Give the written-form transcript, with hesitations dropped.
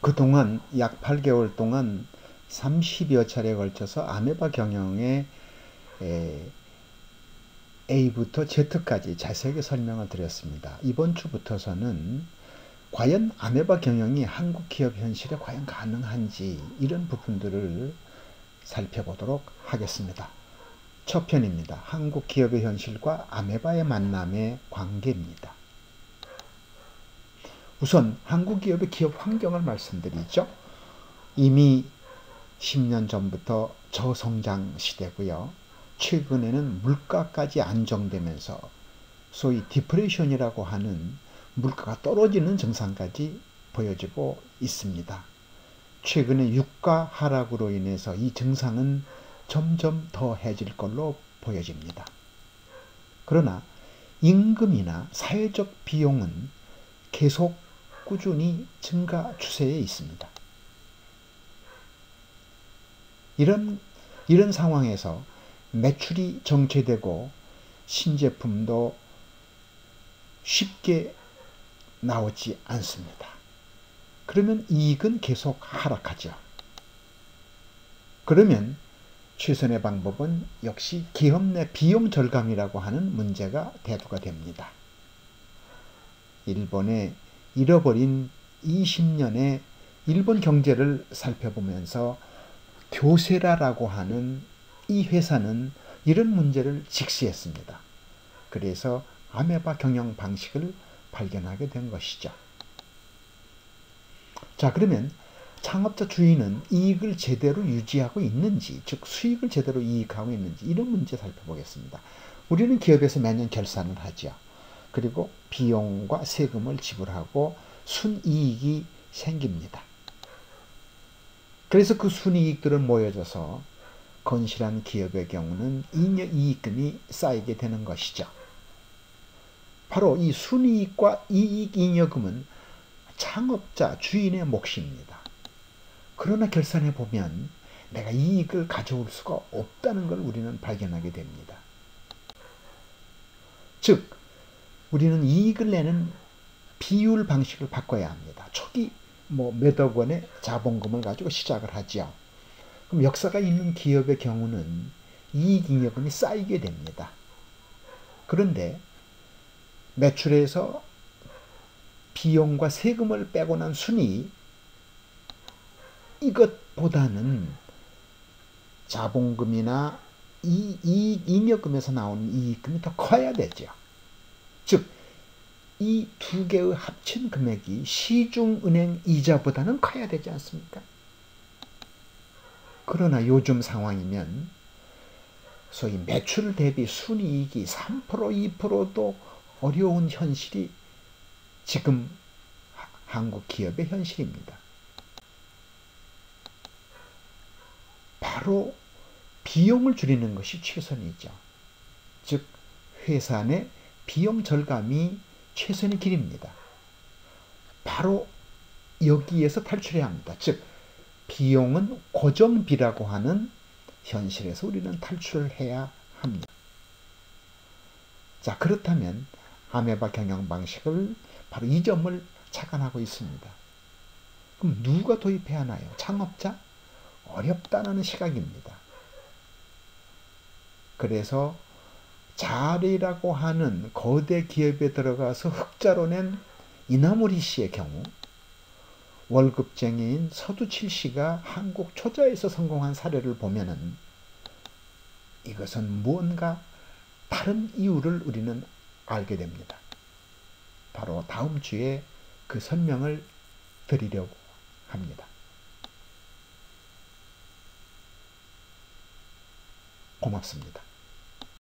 그동안 약 8개월 동안 30여 차례에 걸쳐서 아메바 경영의 A부터 Z까지 자세하게 설명을 드렸습니다. 이번 주부터서는 과연 아메바 경영이 한국 기업 현실에 과연 가능한지 이런 부분들을 살펴보도록 하겠습니다. 첫 편입니다. 한국 기업의 현실과 아메바의 만남의 관계입니다. 우선 한국 기업의 기업 환경을 말씀드리죠. 이미 10년 전부터 저성장 시대고요. 최근에는 물가까지 안정되면서 소위 디프레션이라고 하는 물가가 떨어지는 증상까지 보여지고 있습니다. 최근에 유가 하락으로 인해서 이 증상은 점점 더해질 걸로 보여집니다. 그러나 임금이나 사회적 비용은 계속 꾸준히 증가 추세에 있습니다. 이런 상황에서 매출이 정체되고 신제품도 쉽게 나오지 않습니다. 그러면 이익은 계속 하락하죠. 그러면 최선의 방법은 역시 기업 내 비용 절감이라고 하는 문제가 대두가 됩니다. 일본의 잃어버린 20년의 일본 경제를 살펴보면서 교세라라고 하는 이 회사는 이런 문제를 직시했습니다. 그래서 아메바 경영 방식을 발견하게 된 것이죠. 자, 그러면 창업자 주인은 이익을 제대로 유지하고 있는지, 즉 수익을 제대로 이익하고 있는지 이런 문제 살펴보겠습니다. 우리는 기업에서 매년 결산을 하죠. 그리고 비용과 세금을 지불하고 순이익이 생깁니다. 그래서 그 순이익들은 모여져서 건실한 기업의 경우는 잉여이익금이 쌓이게 되는 것이죠. 바로 이 순이익과 이익잉여금은 창업자 주인의 몫입니다. 그러나 결산해 보면 내가 이익을 가져올 수가 없다는 걸 우리는 발견하게 됩니다. 즉 우리는 이익을 내는 비율 방식을 바꿔야 합니다. 초기 몇억 원의 자본금을 가지고 시작을 하죠. 그럼 역사가 있는 기업의 경우는 이익잉여금이 쌓이게 됩니다. 그런데 매출에서 비용과 세금을 빼고 난 순이익, 이것보다는 자본금이나 이익잉여금에서 나오는 이익금이 더 커야 되죠. 즉 이 두 개의 합친 금액이 시중은행 이자보다는 커야 되지 않습니까? 그러나 요즘 상황이면 소위 매출 대비 순이익이 3%, 2%도 어려운 현실이 지금 한국 기업의 현실입니다. 바로 비용을 줄이는 것이 최선이죠. 즉 회사 내 비용 절감이 최선의 길입니다. 바로 여기에서 탈출해야 합니다. 즉 비용은 고정비라고 하는 현실에서 우리는 탈출을 해야 합니다. 자, 그렇다면 아메바 경영 방식을 바로 이 점을 착안하고 있습니다. 그럼 누가 도입해야 하나요? 창업자? 어렵다는 시각입니다. 그래서 자리라고 하는 거대 기업에 들어가서 흑자로 낸 이나모리 씨의 경우, 월급쟁이인 서두칠 씨가 한국 초자에서 성공한 사례를 보면은 이것은 무언가 다른 이유를 우리는 알게 됩니다. 바로 다음 주에 그 설명을 드리려고 합니다. 고맙습니다.